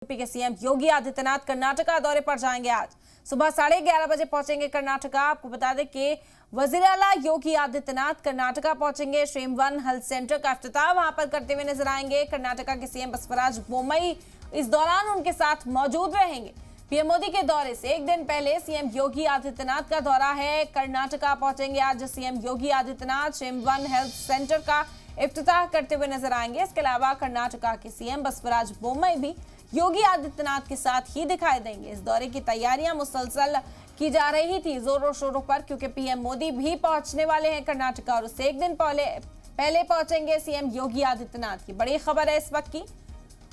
UP के CM Yogi Adityanath Karnataka दौरे पर जाएंगे। आज सुबह 11:30 बजे पहुंचेंगे कर्नाटका। आपको बता दें कि वजीर आला योगी आदित्यनाथ कर्नाटका पहुंचेंगे। स्ट्रीम 1 हेल्थ सेंटर का इफ्तिताह वहां पर करते हुए नजर आएंगे। कर्नाटका के सीएम बसवराज बोम्मई इस दौरान उनके साथ मौजूद रहेंगे। पीएम मोदी के दौरे से एक दिन पहले सीएम योगी आदित्यनाथ का दौरा है। कर्नाटका पहुंचेंगे आज CM Yogi Adityanath. Stream 1 health centre का इफ्तिताह करते हुए नजर आएंगे। इसके अलावा कर्नाटका के सीएम बसवराज बोम्मई भी योगी आदित्यनाथ के साथ ही दिखाई देंगे। इस दौरे की तैयारियां मुसलसल की जा रही थी जोरों शोरों पर, क्योंकि पीएम मोदी भी पहुंचने वाले हैं कर्नाटका और उससे एक दिन पहले पहुंचेंगे सीएम योगी आदित्यनाथ। की बड़ी खबर है इस वक्त की।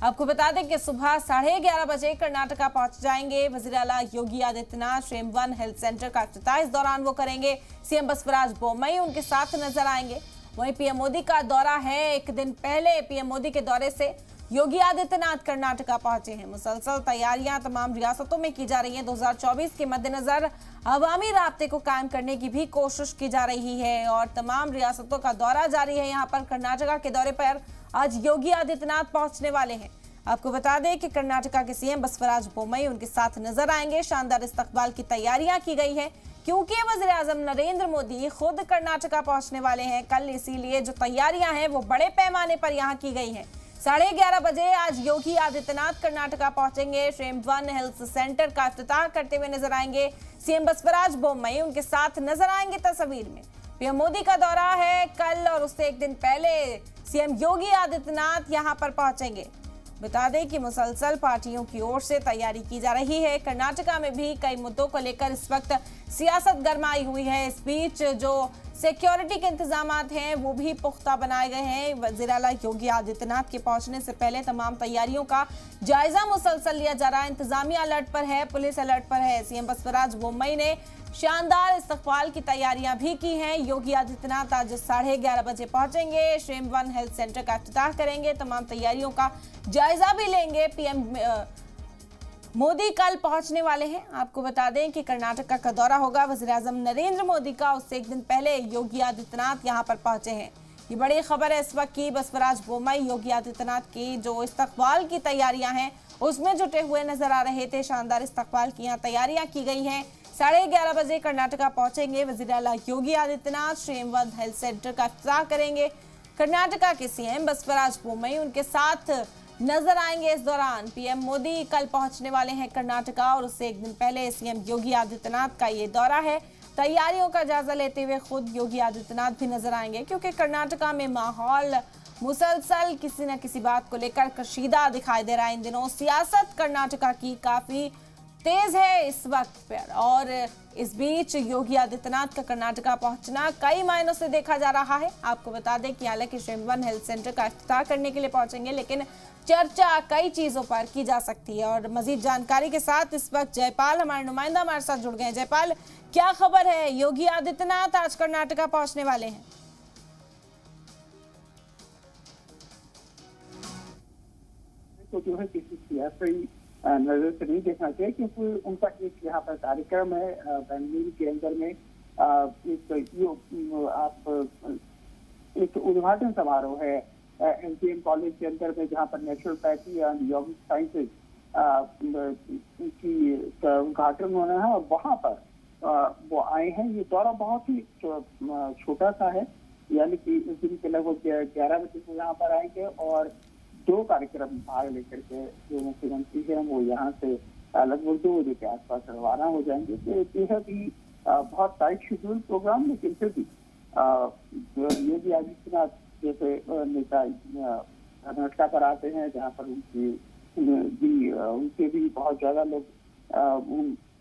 आपको बता दें कि सुबह 11:30 बजे कर्नाटका पहुंच जाएंगे वजीर आला Yogi Adityanath. Stream 1 health centre का इफ्तिताह इस दौरान वो करेंगे। सीएम बसवराज बोम्मई उनके साथ नजर आएंगे। वहीं पीएम मोदी का दौरा है। एक दिन पहले पीएम मोदी के दौरे से योगी आदित्यनाथ कर्नाटका पहुंचे हैं। मुसलसल तैयारियां तमाम रियासतों में की जा रही हैं। 2024 के मद्देनजर अवामी राब्ते को कायम करने की भी कोशिश की जा रही है और तमाम रियासतों का दौरा जारी है। यहाँ पर कर्नाटका के दौरे पर आज योगी आदित्यनाथ पहुंचने वाले हैं। आपको बता दें कि कर्नाटका के सीएम बसवराज बोम्मई उनके साथ नजर आएंगे। शानदार इस्तकबाल की तैयारियां की गई है, क्योंकि वज़ीर आज़म नरेंद्र मोदी खुद कर्नाटका पहुंचने वाले हैं कल। इसीलिए जो तैयारियां हैं वो बड़े पैमाने पर यहाँ की गई हैं। 11:30 बजे आज योगी आदित्यनाथ कर्नाटका पहुंचेंगे। स्ट्रीम 1 हेल्थ सेंटर का इफ्तिताह करते हुए नजर आएंगे। सीएम बसवराज बोम्मई उनके साथ नजर आएंगे तस्वीर में। पीएम मोदी का दौरा है कल और उससे एक दिन पहले सीएम योगी आदित्यनाथ यहां पर पहुंचेंगे। बता दें कि मुसलसल पार्टियों की ओर से तैयारी की जा रही है। कर्नाटका में भी कई मुद्दों को लेकर इस वक्त सियासत गरमाई हुई है। इस बीच जो सिक्योरिटी के इंतजाम हैं वो भी पुख्ता बनाए गए हैं। वज़ीर आला योगी आदित्यनाथ के पहुंचने से पहले तमाम तैयारियों का जायजा मुसलसल लिया जा रहा है। इंतजामिया अलर्ट पर है, पुलिस अलर्ट पर है। सीएम बसवराज बोम्मई ने शानदार इस्तकबाल की तैयारियां भी की हैं। योगी आदित्यनाथ आज 11:30 बजे पहुंचेंगे। स्ट्रीम 1 हेल्थ सेंटर का इफ्तिताह करेंगे। तमाम तैयारियों का जायजा भी लेंगे। पीएम मोदी कल पहुंचने वाले हैं। आपको बता दें कि कर्नाटका का दौरा होगा वज़ीर आज़म नरेंद्र मोदी का। उससे एक दिन पहले योगी आदित्यनाथ यहां पर पहुंचे हैं। ये बड़ी खबर है इस वक्त की। बसवराज बोम्मई योगी आदित्यनाथ की जो इस्तकबाल की तैयारियां हैं उसमें जुटे हुए नजर आ रहे थे। शानदार इस्तकबाल की यहाँ तैयारियां की गई हैं। 11:30 बजे कर्नाटका पहुंचेंगे वज़ीर आला Yogi Adityanath. Stream 1 health centre का इफ्तिताह करेंगे। कर्नाटका के सीएम बसवराज बोम्मई उनके साथ नजर आएंगे। इस दौरान पीएम मोदी कल पहुंचने वाले हैं कर्नाटका और उससे एक दिन पहले सीएम योगी आदित्यनाथ का ये दौरा है। तैयारियों का जायजा लेते हुए खुद योगी आदित्यनाथ भी नजर आएंगे, क्योंकि कर्नाटका में माहौल मुसलसल किसी न किसी बात को लेकर कशीदा दिखाई दे रहा है। इन दिनों सियासत कर्नाटका की काफी तेज है इस वक्त पर, और इस बीच योगी आदित्यनाथ का कर्नाटका पहुंचना कई मायनों से देखा जा रहा है। आपको बता दें कि हालांकि स्ट्रीम 1 हेल्थ सेंटर का इफ्तिताह करने के लिए पहुंचेंगे, लेकिन चर्चा कई चीजों पर की जा सकती है। और मजीद जानकारी के साथ इस वक्त जयपाल हमारे नुमाइंदा हमारे साथ जुड़ गए हैं। जयपाल, क्या खबर है? योगी आदित्यनाथ आज कर्नाटका पहुंचने वाले हैं। तो जो है किसी सियासी नजर से नहीं देखना चाहिए, क्योंकि उनका एक यहाँ पर कार्यक्रम है बेंगलुरु के अंदर में। एक उद्घाटन समारोह है एमजीएम कॉलेज के अंदर में, जहाँ पर नेचुरोपैथी एंड यौगिक साइंसेज की उद्घाटन होना है और वहाँ पर वो आए हैं। ये दौरा बहुत ही छोटा सा है, यानी कि इस दिन के लगभग 11 बजे को यहाँ पर आएंगे और 2 कार्यक्रम भाग लेकर के जो मुख्यमंत्री हैं वो यहाँ से लगभग 2 बजे के आसपास रवाना हो जाएंगे। तो यह भी बहुत टाइट शेड्यूल प्रोग्राम, लेकिन फिर भी योगी आदित्यनाथ जैसे नेता कर्नाटका पर आते हैं, जहाँ पर उनके भी बहुत ज्यादा लोग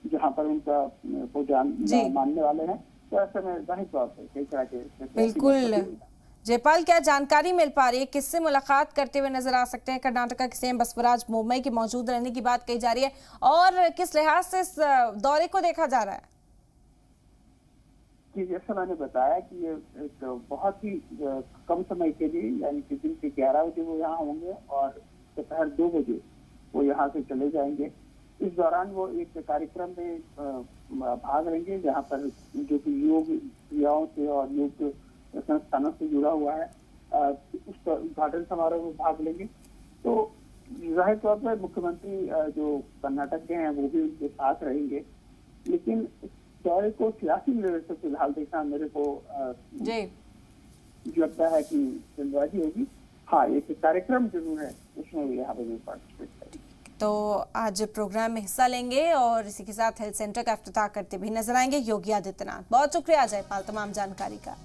जहाँ पर उनका को मानने वाले हैं। तो ऐसे में जाहिर तौर पर कई तरह के बिल्कुल। जयपाल, क्या जानकारी मिल पा रही है? किससे मुलाकात करते हुए नजर आ सकते हैं? कर्नाटका के सीएम बसवराज बोम्मई के मौजूद रहने की बात कही जा रही है, और किस लिहाज से इस दौरे को देखा जा रहा है? कि जैसा मैंने बताया कि ये एक बहुत ही कम समय के लिए, यानी कि दिन के 11 बजे वो यहाँ होंगे और दोपहर 2 बजे वो यहाँ से चले जाएंगे। इस दौरान वो एक कार्यक्रम में भाग लेंगे, जहाँ पर जो कि योग क्रियाओं से और योग संस्थानों से जुड़ा हुआ है, उस उद्घाटन समारोह में भाग लेंगे। तो जाहिर तौर पर मुख्यमंत्री जो कर्नाटक के हैं वो भी उनके साथ रहेंगे, लेकिन इस दौरे को सियासी नजर से फिलहाल देखना मेरे को जी लगता है कि जल्दबाजी होगी। हाँ, एक कार्यक्रम जरूर है, उसमें भी यहाँ पे पार्टिसिपेट करेंगे। तो आज प्रोग्राम में हिस्सा लेंगे और इसी के साथ हेल्थ सेंटर का इफ्तिताह करते भी नजर आएंगे योगी आदित्यनाथ। बहुत शुक्रिया जयपाल तमाम जानकारी का।